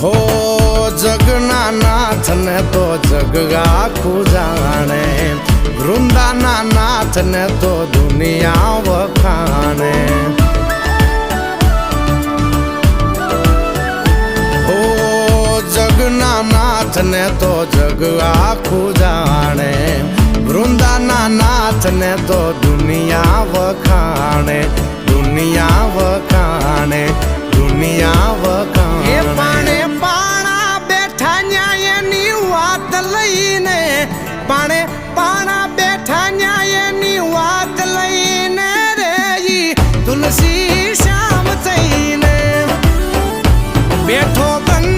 હો જગના નાથ ને તો જગ આખું જાણે, વૃંદાના નાથ ને તો દુનિયા વખાણે. હો જગના નાથ ને તો જગ આખું જાણે, વૃંદાના નાથ ને તો દુનિયા વખાણે, દુનિયા વખાણે, દુનિયા વખાણે. એ પાણે પાણા બેઠા ન્યાયની વાત લઈને, પાણે પાણા બેઠા ન્યાયની વાત લઈને રે તુલસી શ્યામ થઈને બેઠો બંધ